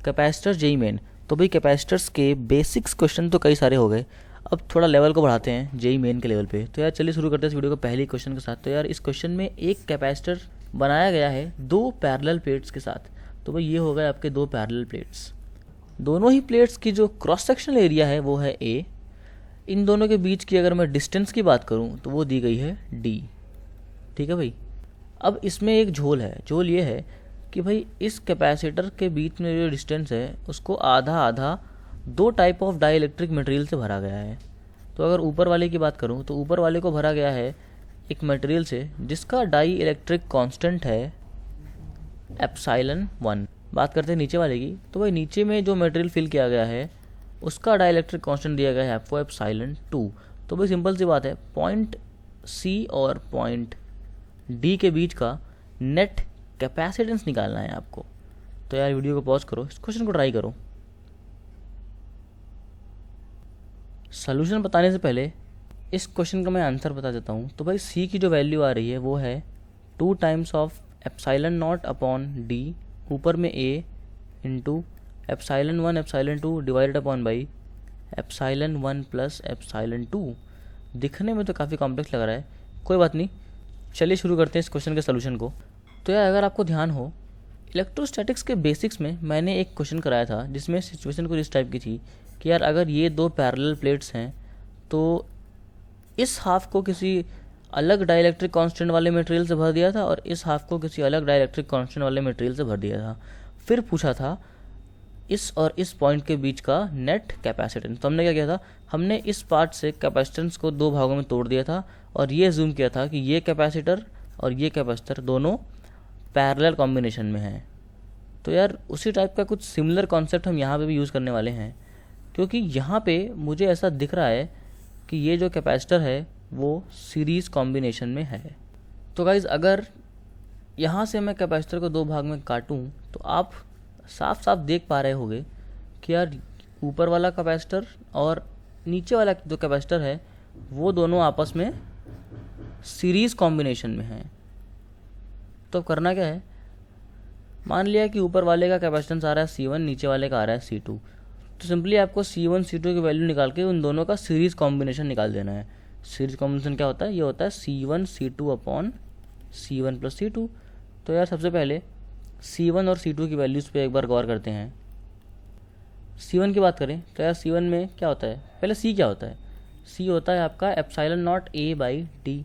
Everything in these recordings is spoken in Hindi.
Capacitor JEE main. तो भाई कैपेसिटर्स के बेसिक्स क्वेश्चन तो कई सारे हो गए, अब थोड़ा लेवल को बढ़ाते हैं जेई मेन के लेवल पे। तो यार चलिए शुरू करते हैं इस वीडियो को पहले क्वेश्चन के साथ। तो यार इस क्वेश्चन में एक कैपेसिटर बनाया गया है दो पैरेलल प्लेट्स के साथ। तो भाई ये हो गए आपके दो पैरेलल प्लेट्स, दोनों ही प्लेट्स की जो क्रॉस सेक्शनल एरिया है वो है ए। इन दोनों के बीच की अगर मैं डिस्टेंस की बात करूं तो वो दी गई है डी। ठीक है भाई। अब इसमें एक झोल है, झोल ये है कि भाई इस कैपेसिटर के बीच में जो डिस्टेंस है उसको आधा आधा दो type of dielectric material से भरा गया है। तो अगर ऊपर वाले की बात करूं तो ऊपर वाले को भरा गया है एक मटेरियल से जिसका डाई इलेक्ट्रिक कांस्टेंट है एप्सिलॉन 1। बात करते हैं नीचे वाले की, तो भाई नीचे में जो मटेरियल फिल किया गया है उसका डाई इलेक्ट्रिक कांस्टेंट दिया गया है आपको एप्सिलॉन 2। तो भाई सिंपल सी बात है, पॉइंट सी और पॉइंट डी के बीच का नेट कैपेसिटेंस निकालना है आपको। तो यार वीडियो को पॉज करो, इस क्वेश्चन को ट्राई करो। सॉल्यूशन बताने से पहले इस क्वेश्चन का मैं आंसर बता देता हूँ। तो भाई सी की जो वैल्यू आ रही है वो है 2 times of epsilon not upon D, ऊपर में A into epsilon 1 epsilon 2 divided upon by epsilon 1 plus epsilon 2। दिखने में तो काफ़ी कॉम्प्लेक्स लग रहा है, कोई बात नहीं, चलिए शुरू करते हैं इस क्वेश्चन के सॉल्यूशन को। तो यार अगर आपको ध्यान हो, इलेक्ट्रोस्टैटिक्स के बेसिक्स में मैंने एक क्वेश्चन कराया था जिसमें सिचुएशन कुछ इस टाइप की थी कि यार अगर ये दो पैरेलल प्लेट्स हैं तो इस हाफ को किसी अलग डाइलेक्ट्रिक कांस्टेंट वाले मटेरियल से भर दिया था और इस हाफ को किसी अलग डाइलेक्ट्रिक कांस्टेंट वाले मटेरियल से भर दिया था। फिर पूछा था इस और इस पॉइंट के बीच का नेट कैपेसिटेंस। तो हमने क्या किया था, हमने इस पार्ट से कैपेसिटेंस को दो भागों में तोड़ दिया था और ये जूम किया था कि ये कैपेसिटर और ये कैपेसिटर दोनों पैरेलल कॉम्बिनेशन में हैं। तो यार उसी टाइप का कुछ सिमिलर कॉन्सेप्ट हम यहाँ पे भी यूज़ करने वाले हैं, क्योंकि यहाँ पे मुझे ऐसा दिख रहा है कि ये जो कैपेसिटर है वो सीरीज़ कॉम्बिनेशन में है। तो गाइज़ अगर यहाँ से मैं कैपेसिटर को दो भाग में काटूँ तो आप साफ साफ देख पा रहे होंगे कि यार ऊपर वाला कैपेसिटर और नीचे वाला जो कैपेसिटर है वो दोनों आपस में सीरीज़ कॉम्बिनेशन में हैं। तो अब करना क्या है, मान लिया कि ऊपर वाले का कैपेसिटेंस आ रहा है C1, नीचे वाले का आ रहा है C2। तो सिंपली आपको C1 C2 की वैल्यू निकाल के उन दोनों का सीरीज़ कॉम्बिनेशन निकाल देना है। सीरीज़ कॉम्बिनेशन क्या होता है, ये होता है C1 C2 upon C1 plus C2। तो यार सबसे पहले C1 और C2 की वैल्यूज़ पे एक बार गौर करते हैं। C1 की बात करें तो यार C1 में क्या होता है, पहले C क्या होता है, C होता है आपका epsilon not A by D.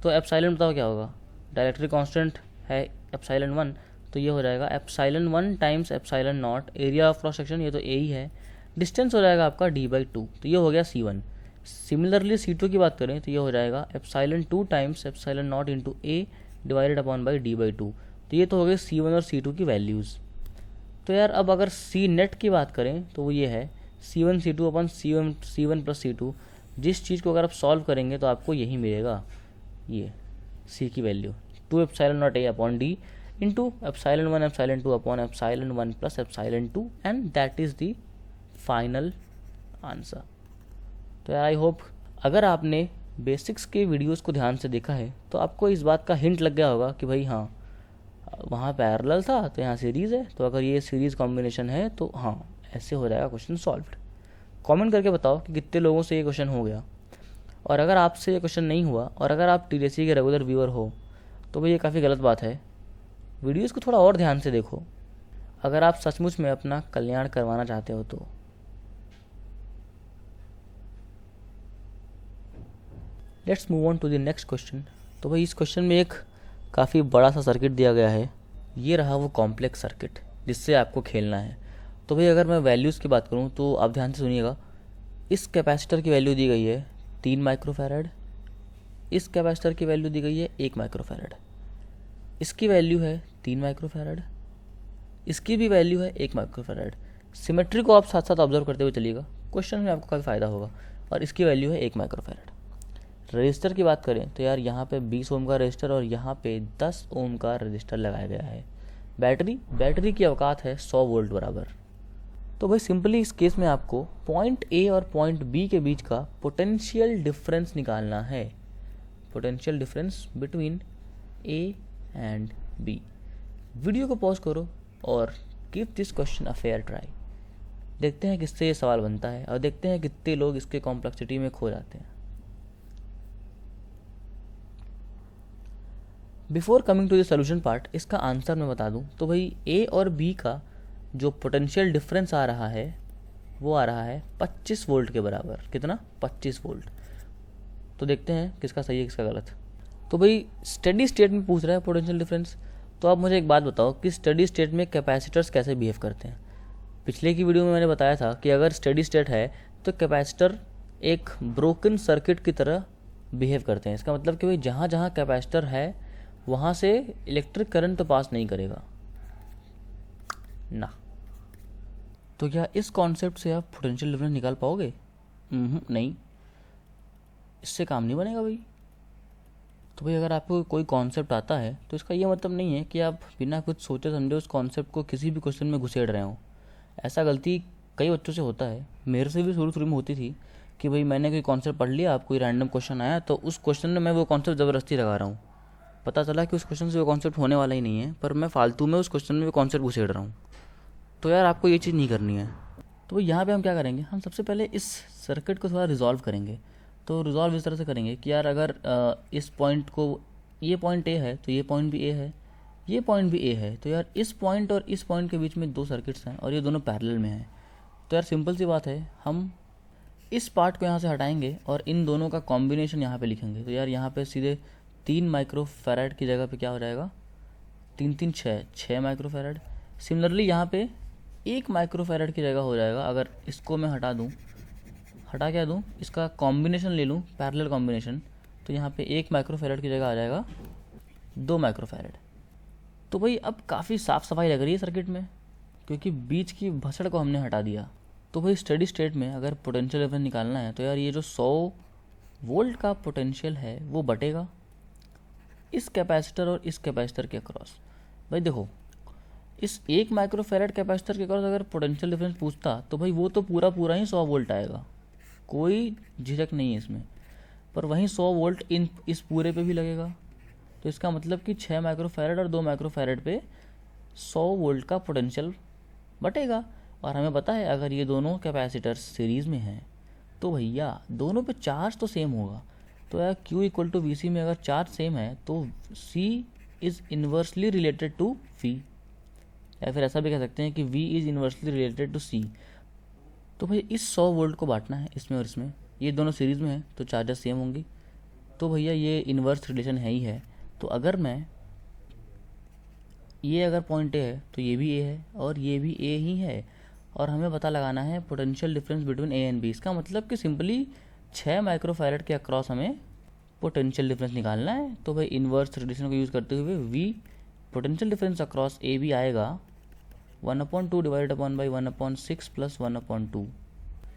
तो एप्सिलॉन बताओ क्या होगा, डाइलेक्ट्रिक कांस्टेंट है एप्सिलॉन 1, तो ये हो जाएगा epsilon 1 times epsilon not, area of cross section ये तो ए ही है, डिस्टेंस हो जाएगा आपका d/2। तो ये हो गया C1। सिमिलरली C2 की बात करें तो ये हो जाएगा epsilon 2 times epsilon not into A divided upon by d/2। तो ये तो हो गए C1 और C2 की वैल्यूज़। तो यार अब अगर C नेट की बात करें तो वो ये है C1 C2 upon C1 plus C2। जिस चीज़ को अगर आप सॉल्व करेंगे तो आपको यही मिलेगा, ये C की value 2 epsilon not A upon D into epsilon 1 epsilon 2 upon epsilon 1 plus epsilon 2 and that is the final answer. तो यार आई होप अगर आपने बेसिक्स के वीडियोस को ध्यान से देखा है तो आपको इस बात का हिंट लग गया होगा कि भाई हाँ वहाँ पैरेलल था तो यहाँ सीरीज़ है, तो अगर ये सीरीज़ कॉम्बिनेशन है तो हाँ ऐसे हो जाएगा क्वेश्चन सॉल्व्ड। कमेंट करके बताओ कि कितने लोगों से ये क्वेश्चन हो गया, और अगर आपसे ये क्वेश्चन नहीं हुआ और अगर आप टीडीएससी के रेगुलर व्यूअर हो तो भाई ये काफ़ी गलत बात है। वीडियोज़ को थोड़ा और ध्यान से देखो अगर आप सचमुच में अपना कल्याण करवाना चाहते हो तो। Let's move on to the next question. तो भाई इस क्वेश्चन में एक काफ़ी बड़ा सा सर्किट दिया गया है, ये रहा वो कॉम्प्लेक्स सर्किट जिससे आपको खेलना है। तो भाई अगर मैं वैल्यूज़ की बात करूँ तो आप ध्यान से सुनिएगा। इस कैपेसिटर की वैल्यू दी गई है 3 माइक्रोफैरड, इस कैपेसिटर की वैल्यू दी गई है 1 माइक्रोफैरड, इसकी वैल्यू है 3 माइक्रोफैरड, इसकी भी वैल्यू है 1 माइक्रोफैरड। सिमेट्री को आप साथ साथ ऑब्जर्व करते हुए चलिएगा, क्वेश्चन में आपको काफ़ी फ़ायदा होगा। और इसकी वैल्यू है 1 माइक्रोफैरड। रजिस्टर की बात करें तो यार यहाँ पे 20 ओम का रजिस्टर और यहाँ पे 10 ओम का रजिस्टर लगाया गया है। बैटरी की औकात है 100 वोल्ट बराबर। तो भाई सिंपली इस केस में आपको पॉइंट ए और पॉइंट बी के बीच का पोटेंशियल डिफरेंस निकालना है, potential difference between A and B. Video को पॉज करो और give this question a fair try. देखते हैं किससे ये सवाल बनता है और देखते हैं कितने लोग इसके कॉम्प्लेक्सिटी में खो जाते हैं। Before coming to the solution part, इसका आंसर मैं बता दूं तो भाई ए और बी का जो पोटेंशियल डिफरेंस आ रहा है वो आ रहा है 25 वोल्ट के बराबर। कितना? 25 वोल्ट। तो देखते हैं किसका सही है किसका गलत। तो भाई स्टेडी स्टेट में पूछ रहा है पोटेंशियल डिफरेंस। तो आप मुझे एक बात बताओ कि स्टेडी स्टेट में कैपेसिटर्स कैसे बिहेव करते हैं। पिछले की वीडियो में मैंने बताया था कि अगर स्टेडी स्टेट है तो कैपेसिटर एक ब्रोकन सर्किट की तरह बिहेव करते हैं। इसका मतलब कि भाई जहाँ जहाँ कैपेसिटर है वहाँ से इलेक्ट्रिक करंट तो पास नहीं करेगा ना। तो क्या इस कॉन्सेप्ट से आप पोटेंशियल डिफरेंस निकाल पाओगे? नहीं, इससे काम नहीं बनेगा भाई। तो भाई अगर आपको कोई कॉन्सेप्ट आता है तो इसका ये मतलब नहीं है कि आप बिना कुछ सोचे समझे उस कॉन्सेप्ट को किसी भी क्वेश्चन में घुसेड़ रहे हो। ऐसा गलती कई बच्चों से होता है, मेरे से भी शुरू में होती थी कि भाई मैंने कोई कॉन्सेप्ट पढ़ लिया, आप कोई रैंडम क्वेश्चन आया तो उस क्वेश्चन में मैं वो कॉन्सेप्ट ज़बरदस्ती लगा रहा हूँ। पता चला कि उस क्वेश्चन से वो कॉन्सेप्ट होने वाला ही नहीं है, पर मैं फालतू में उस क्वेश्चन में वो कॉन्सेप्ट घुसेड़ रहा हूँ। तो यार आपको ये चीज़ नहीं करनी है। तो भाई यहाँ पे हम क्या करेंगे, हम सबसे पहले इस सर्किट को थोड़ा रिजॉल्व करेंगे। तो रिजॉल्व इस तरह से करेंगे कि यार अगर इस पॉइंट को, ये पॉइंट ए है तो ये पॉइंट भी ए है, ये पॉइंट भी ए है, तो यार इस पॉइंट और इस पॉइंट के बीच में दो सर्किट्स हैं और ये दोनों पैरेलल में हैं। तो यार सिंपल सी बात है, हम इस पार्ट को यहाँ से हटाएंगे और इन दोनों का कॉम्बिनेशन यहाँ पे लिखेंगे। तो यार यहाँ पे सीधे 3 माइक्रोफैराड की जगह पे क्या हो जाएगा, 3 3 6 माइक्रोफैराड। सिमिलरली यहाँ पे 1 माइक्रोफैराड की जगह हो जाएगा। अगर इसको मैं हटा क्या दूँ, इसका कॉम्बिनेशन ले लूँ, पैरेलल कॉम्बिनेशन, तो यहाँ पे 1 माइक्रोफैराड की जगह आ जाएगा 2 माइक्रोफैराड। तो भाई अब काफ़ी साफ़ सफाई लग रही है सर्किट में, क्योंकि बीच की भसड़ को हमने हटा दिया। तो भाई स्टेडी स्टेट में अगर पोटेंशियल डिफरेंस निकालना है तो यार ये जो 100 वोल्ट का पोटेंशियल है वो बटेगा इस कैपेसिटर और इस कैपेसिटर के अक्रॉस। भाई देखो, इस 1 माइक्रोफैराड कैपेसिटर के अक्रॉस अगर पोटेंशियल डिफरेंस पूछता तो भाई वो तो पूरा पूरा ही 100 वोल्ट आएगा, कोई झिझक नहीं है इसमें। पर वहीं 100 वोल्ट इस पूरे पे भी लगेगा। तो इसका मतलब कि 6 माइक्रोफैराड और 2 माइक्रोफैराड पे 100 वोल्ट का पोटेंशियल बटेगा। और हमें पता है अगर ये दोनों कैपेसिटर सीरीज़ में हैं तो भैया दोनों पे चार्ज तो सेम होगा। तो यार Q equal to V C में अगर चार्ज सेम है तो C is inversely related to V, या फिर ऐसा भी कह सकते हैं कि V is inversely related to C। तो भाई इस 100 वोल्ट को बांटना है इसमें और इसमें, ये दोनों सीरीज़ में है तो चार्जेस सेम होंगी। तो भैया ये इन्वर्स रिलेशन है ही है। तो अगर मैं ये अगर पॉइंट ए है तो ये भी ए है और ये भी ए ही है, और हमें पता लगाना है potential difference between A and B. इसका मतलब कि सिंपली 6 माइक्रोफैराड के अक्रॉस हमें पोटेंशियल डिफरेंस निकालना है। तो भाई इन्वर्स रिलेशन को यूज़ करते हुए V potential difference across A B आएगा 1/2 divide upon by 1/6 plus 1/2,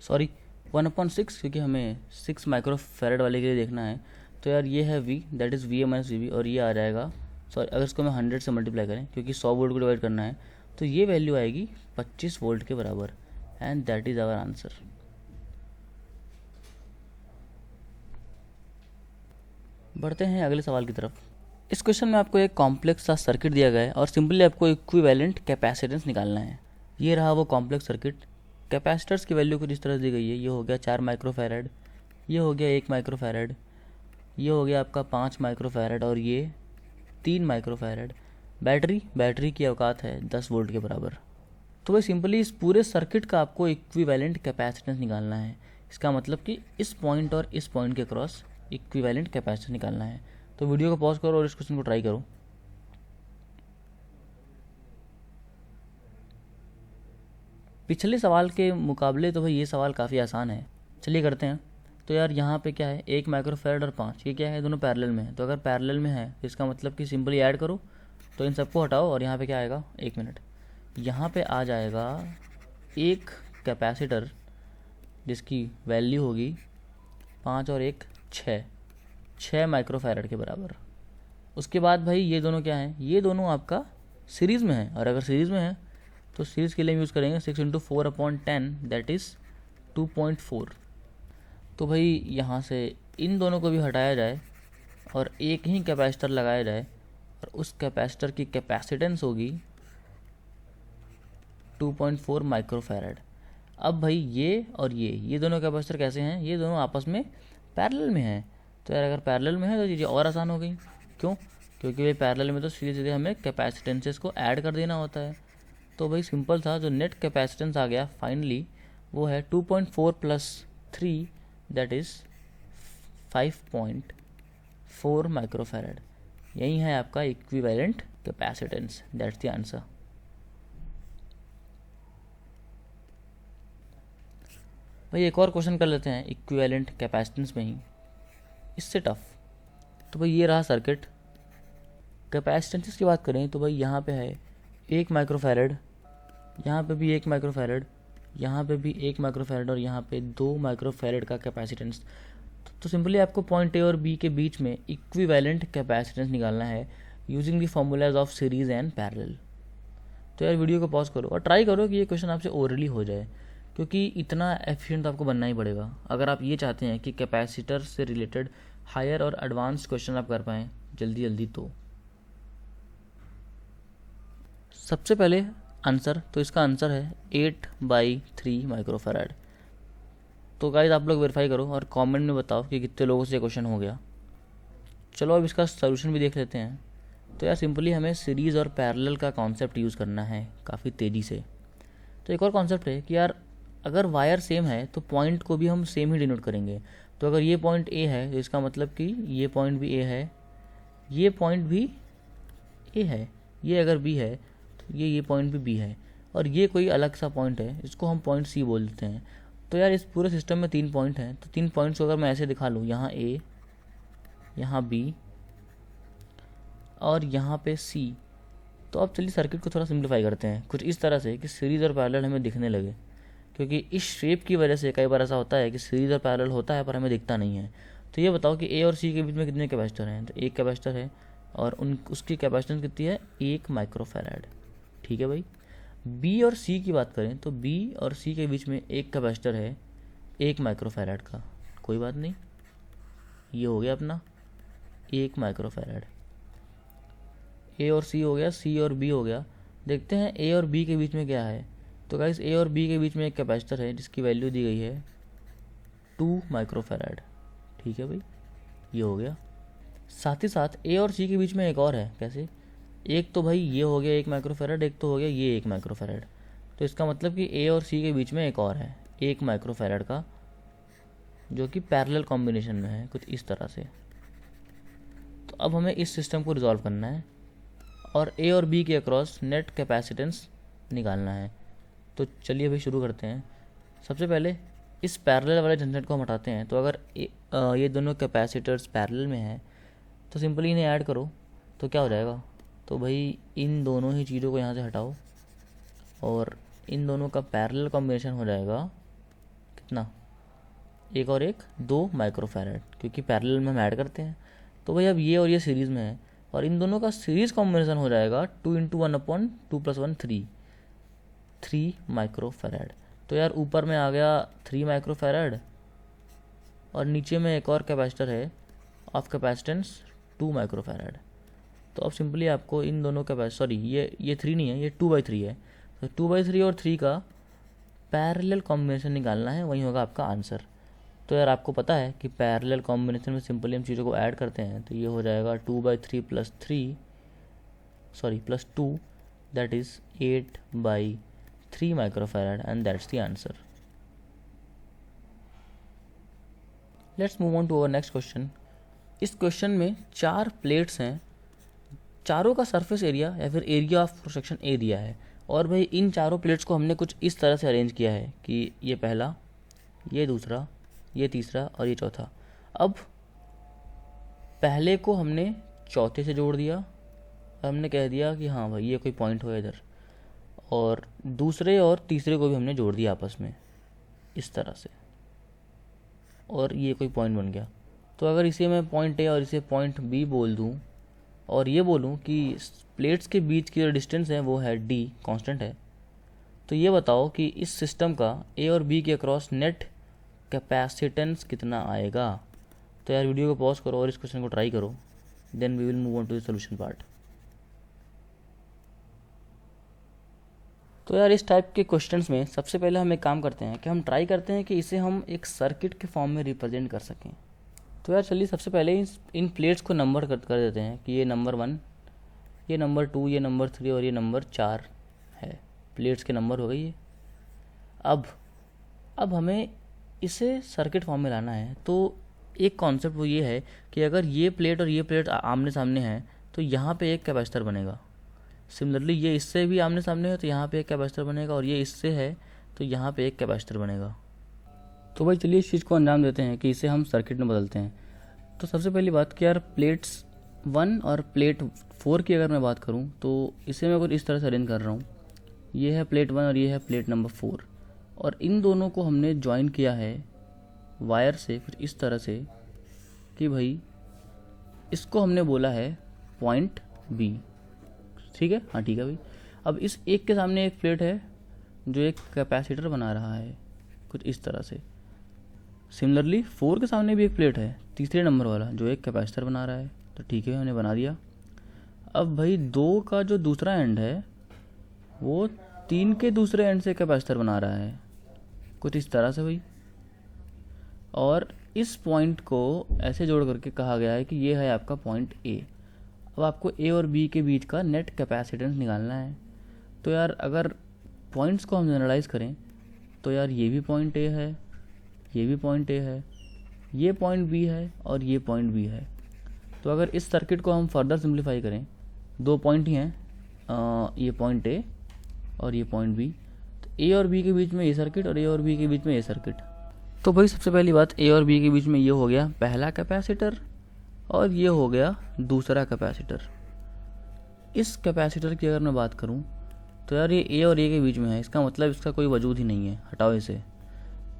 sorry 1/6, क्योंकि हमें 6 माइक्रोफैराड वाले के लिए देखना है। तो यार ये है V, that is VA minus VB, और ये आ जाएगा, सॉरी अगर इसको मैं 100 से मल्टीप्लाई करें क्योंकि 100 वोल्ट को डिवाइड करना है तो ये वैल्यू आएगी 25 वोल्ट के बराबर। And that is our answer. बढ़ते हैं अगले सवाल की तरफ। इस क्वेश्चन में आपको एक कॉम्प्लेक्स सा सर्किट दिया गया है और सिंपली आपको इक्विवेलेंट कैपेसिटेंस निकालना है। ये रहा वो कॉम्प्लेक्स सर्किट। कैपेसिटर्स की वैल्यू कुछ इस तरह दी गई है। ये हो गया 4 माइक्रोफैराड, ये हो गया 1 माइक्रोफैराड, ये हो गया आपका 5 माइक्रोफैराड और ये 3 माइक्रोफैराड। बैटरी की औकात है 10 वोल्ट के बराबर। तो भाई सिंपली इस पूरे सर्किट का आपको इक्विवेलेंट कैपेसिटेंस निकालना है। इसका मतलब कि इस पॉइंट और इस पॉइंट के क्रॉस इक्विवेलेंट कैपेसिटेंस निकालना है। तो वीडियो को पॉज करो और इस क्वेश्चन को ट्राई करो। पिछले सवाल के मुकाबले तो भाई ये सवाल काफ़ी आसान है, चलिए करते हैं। तो यार यहाँ पे क्या है, 1 माइक्रोफैराड और 5, ये क्या है, दोनों पैरेलल में है। तो अगर पैरेलल में है तो इसका मतलब कि सिंपली ऐड करो, तो इन सबको हटाओ और यहाँ पे क्या आएगा, 1 मिनट, यहाँ पे आ जाएगा एक कैपेसिटर जिसकी वैल्यू होगी 5 और 1 6 माइक्रोफैराड के बराबर। उसके बाद भाई ये दोनों क्या हैं, ये दोनों आपका सीरीज़ में है, और अगर सीरीज़ में है तो सीरीज़ के लिए हम यूज़ करेंगे 6 × 4/10, दैट इज़ 2.4। तो भाई यहाँ से इन दोनों को भी हटाया जाए और एक ही कैपेसिटर लगाया जाए, और उस कैपेसिटर की कैपेसिटेंस होगी 2.4 माइक्रोफैरड। अब भाई ये और ये दोनों कैपेसिटर कैसे हैं, ये दोनों आपस में पैरेलल में हैं। तो यार अगर पैरेलल में है तो चीज़ें और आसान हो गई। क्यों? क्योंकि भाई पैरेलल में तो सीधे सीधे हमें कैपेसिटेंसेस को ऐड कर देना होता है। तो भाई सिंपल था, जो नेट कैपेसिटेंस आ गया फाइनली वो है 2.4 प्लस 3 दैट इज़ 5.4 माइक्रोफैरड। यही है आपका equivalent capacitance, that's the answer. भाई एक और क्वेश्चन कर लेते हैं इक्विवेलेंट कैपेसिटेंस में ही, इससे टफ। तो भाई ये रहा सर्किट। कैपेसिटेंसेस की बात करें तो भाई यहाँ पे है 1 माइक्रोफैरड, यहाँ पे भी 1 माइक्रोफैरड, यहाँ पे भी 1 माइक्रोफैरड और यहाँ पे 2 माइक्रोफैरड का कैपेसिटेंस। तो सिंपली आपको पॉइंट ए और बी के बीच में इक्विवेलेंट कैपेसिटेंस निकालना है using the formulas of series and parallel. तो यार वीडियो को पॉज करो और ट्राई करो कि ये क्वेश्चन आपसे ओरली हो जाए, क्योंकि इतना एफिशिएंट आपको बनना ही पड़ेगा अगर आप ये चाहते हैं कि कैपेसिटर से रिलेटेड हायर और एडवांस क्वेश्चन आप कर पाएँ जल्दी जल्दी। तो सबसे पहले आंसर, तो इसका आंसर है 8/3 माइक्रोफैरड। तो गाइस आप लोग वेरीफाई करो और कमेंट में बताओ कि कितने लोगों से क्वेश्चन हो गया। चलो अब इसका सॉल्यूशन भी देख लेते हैं। तो यार सिंपली हमें सीरीज़ और पैरेलल का कॉन्सेप्ट यूज़ करना है काफ़ी तेज़ी से। तो एक और कॉन्सेप्ट है कि यार अगर वायर सेम है तो पॉइंट को भी हम सेम ही डिनोट करेंगे। तो अगर ये पॉइंट ए है तो इसका मतलब कि ये पॉइंट भी ए है, ये पॉइंट भी ए है, ये अगर बी है तो ये पॉइंट भी बी है, और ये कोई अलग सा पॉइंट है, इसको हम पॉइंट सी बोल देते हैं। तो यार इस पूरे सिस्टम में 3 पॉइंट हैं, तो 3 पॉइंट्स को अगर मैं ऐसे दिखा लूँ, यहाँ ए, यहाँ बी और यहाँ पे सी, तो अब चलिए सर्किट को थोड़ा सिंप्लीफाई करते हैं कुछ इस तरह से कि सीरीज़ और पैरेलल हमें दिखने लगे। क्योंकि इस शेप की वजह से कई बार ऐसा होता है कि सीरीज़ और पैरेलल होता है पर हमें दिखता नहीं है। तो ये बताओ कि ए और सी के बीच में कितने कैपेसिटर हैं। तो एक कैपेसिटर है और उसकी कैपेसिटेंस कितनी है, 1 माइक्रोफैरड। ठीक है भाई। बी और सी की बात करें तो बी और सी के बीच में एक कैपेसिटर है 1 माइक्रोफैरड का। कोई बात नहीं, ये हो गया अपना 1 माइक्रोफैरड। ए और सी हो गया, सी और बी हो गया। देखते हैं ए और बी के बीच में क्या है। तो गाइस ए और बी के बीच में एक कैपेसिटर है जिसकी वैल्यू दी गई है 2 माइक्रोफैरड। ठीक है भाई, ये हो गया। साथ ही साथ ए और सी के बीच में एक और है। कैसे? एक तो भाई ये हो गया 1 माइक्रोफैरड, एक तो हो गया ये 1 माइक्रोफैरड। तो इसका मतलब कि ए और सी के बीच में एक और है 1 माइक्रोफैरड का, जो कि पैरेलल कॉम्बिनेशन में है कुछ इस तरह से। तो अब हमें इस सिस्टम को रिजॉल्व करना है और ए और बी के अक्रॉस नेट कैपेसिटेंस निकालना है। तो चलिए अभी शुरू करते हैं। सबसे पहले इस पैरेलल वाले झंझट को हम हटाते हैं। तो अगर ये दोनों कैपेसिटर्स पैरेलल में हैं तो सिंपली इन्हें ऐड करो तो क्या हो जाएगा। तो भाई इन दोनों ही चीज़ों को यहाँ से हटाओ और इन दोनों का पैरेलल कॉम्बिनेशन हो जाएगा कितना, 1 और 1 2 माइक्रोफैरड, क्योंकि पैरेलल में हम ऐड करते हैं। तो भाई अब ये और ये सीरीज़ में है और इन दोनों का सीरीज़ कॉम्बिनेशन हो जाएगा 2 × 1/2 + 1 3 माइक्रोफैरड। तो यार ऊपर में आ गया 3 माइक्रोफैरड और नीचे में एक और कैपेसिटर है ऑफ कैपेसिटेंस 2 माइक्रोफैरड। तो अब सिंपली आपको इन दोनों सॉरी ये 3 नहीं है, ये 2/3 है। तो 2/3 और 3 का पैरेलल कॉम्बिनेशन निकालना है, वही होगा आपका आंसर। तो यार आपको पता है कि पैरेलल कॉम्बिनेशन में सिंपली हम चीज़ों को ऐड करते हैं। तो ये हो जाएगा 2/3 + 2 that is 8/3 microfarad and that's the answer. Let's move on to our next question. इस क्वेश्चन में 4 प्लेट्स हैं, चारों का सरफेस एरिया या फिर area of cross section A दिया है। और भाई इन चारों प्लेट्स को हमने कुछ इस तरह से अरेंज किया है कि ये पहला, ये दूसरा, ये तीसरा और ये चौथा। अब पहले को हमने चौथे से जोड़ दिया और हमने कह दिया कि हाँ भाई ये कोई पॉइंट हो इधर, और दूसरे और तीसरे को भी हमने जोड़ दिया आपस में इस तरह से, और ये कोई पॉइंट बन गया। तो अगर इसे मैं पॉइंट ए और इसे पॉइंट बी बोल दूँ और ये बोलूँ कि प्लेट्स के बीच की जो डिस्टेंस है वो है डी, कांस्टेंट है, तो ये बताओ कि इस सिस्टम का ए और बी के अक्रॉस नेट कैपेसिटेंस कितना आएगा। तो यार वीडियो को पॉज करो और इस क्वेश्चन को ट्राई करो, then we will move on to the solution part. तो यार इस टाइप के क्वेश्चंस में सबसे पहले हम एक काम करते हैं कि हम ट्राई करते हैं कि इसे हम एक सर्किट के फॉर्म में रिप्रेजेंट कर सकें। तो यार चलिए सबसे पहले इन प्लेट्स को नंबर कर देते हैं कि ये नंबर 1, ये नंबर 2, ये नंबर 3 और ये नंबर 4 है। प्लेट्स के नंबर हो गई ये। अब हमें इसे सर्किट फॉर्म में लाना है। तो एक कॉन्सेप्ट वो ये है कि अगर ये प्लेट और ये प्लेट आमने सामने हैं तो यहाँ पे एक कैपेसिटर बनेगा। सिमिलरली ये इससे भी आमने सामने है तो यहाँ पे एक कैपेसिटर बनेगा, और ये इससे है तो यहाँ पे एक कैपेसिटर बनेगा। तो भाई चलिए इस चीज़ को अंजाम देते हैं कि इसे हम सर्किट में बदलते हैं। तो सबसे पहली बात कि यार प्लेट्स 1 और प्लेट 4 की अगर मैं बात करूँ तो इसे मैं कुछ इस तरह से अरेंज कर रहा हूँ। ये है प्लेट 1 और ये है प्लेट नंबर 4, और इन दोनों को हमने ज्वाइन किया है वायर से कुछ इस तरह से कि भाई इसको हमने बोला है पॉइंट बी। ठीक है, हाँ ठीक है भाई। अब इस एक के सामने एक प्लेट है जो एक कैपेसिटर बना रहा है कुछ इस तरह से। सिमिलरली 4 के सामने भी एक प्लेट है तीसरे नंबर वाला जो एक कैपेसिटर बना रहा है। तो ठीक है, हमने बना दिया। अब भाई 2 का जो दूसरा एंड है वो 3 के दूसरे एंड से कैपेसिटर बना रहा है कुछ इस तरह से भाई। और इस पॉइंट को ऐसे जोड़ करके कहा गया है कि ये है आपका पॉइंट ए। अब आपको ए और बी के बीच का नेट कैपेसिटेंस निकालना है। तो यार अगर पॉइंट्स को हम जनरलाइज करें तो यार ये भी पॉइंट ए है, ये भी पॉइंट ए है, ये पॉइंट बी है और ये पॉइंट बी है। तो अगर इस सर्किट को हम फर्दर सिंप्लीफाई करें, 2 पॉइंट ही हैं, ये पॉइंट ए और ये पॉइंट बी। तो ए और बी के बीच में ये सर्किट और ए और बी के बीच में ये सर्किट। तो भाई सबसे पहली बात, ए और बी के बीच में ये हो गया पहला कैपेसिटर और ये हो गया दूसरा कैपेसिटर। इस कैपेसिटर की अगर मैं बात करूं तो यार ये ए और ए के बीच में है, इसका मतलब इसका कोई वजूद ही नहीं है। हटाओ इसे।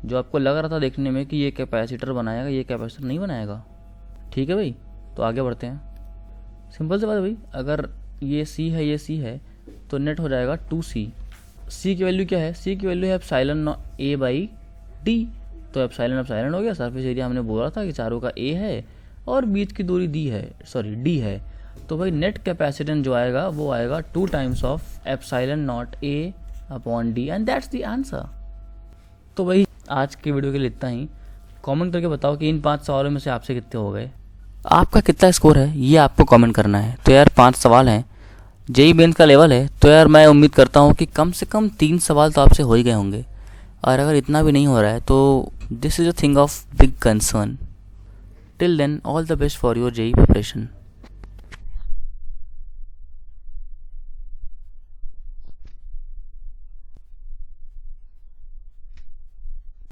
जो आपको लग रहा था देखने में कि ये कैपेसिटर बनाएगा, ये कैपेसिटर नहीं बनाएगा। ठीक है भाई, तो आगे बढ़ते हैं। सिंपल सी बात है भाई, अगर ये सी है ये सी है तो नेट हो जाएगा 2C। सी की वैल्यू क्या है? सी की वैल्यू है एप्सिलॉन ए बाई डी। तो एप्सिलॉन हो गया। सरफेस एरिया हमने बोला था कि चारों का ए है और बीच की दूरी डी है। तो भाई नेट कैपेसिटेंस जो आएगा वो आएगा 2 times of epsilon not a upon D, and that's the answer. तो भाई आज की वीडियो के लिए इतना ही। कमेंट करके बताओ कि इन 5 सवालों में से आपसे कितने हो गए, आपका कितना स्कोर है, ये आपको कमेंट करना है। तो यार 5 सवाल हैं, जेईई मेंस का लेवल है, तो यार मैं उम्मीद करता हूँ कि कम से कम 3 सवाल तो आपसे हो ही गए होंगे। और अगर इतना भी नहीं हो रहा है तो this is a thing of big concern. Till then all the best for your JEE preparation.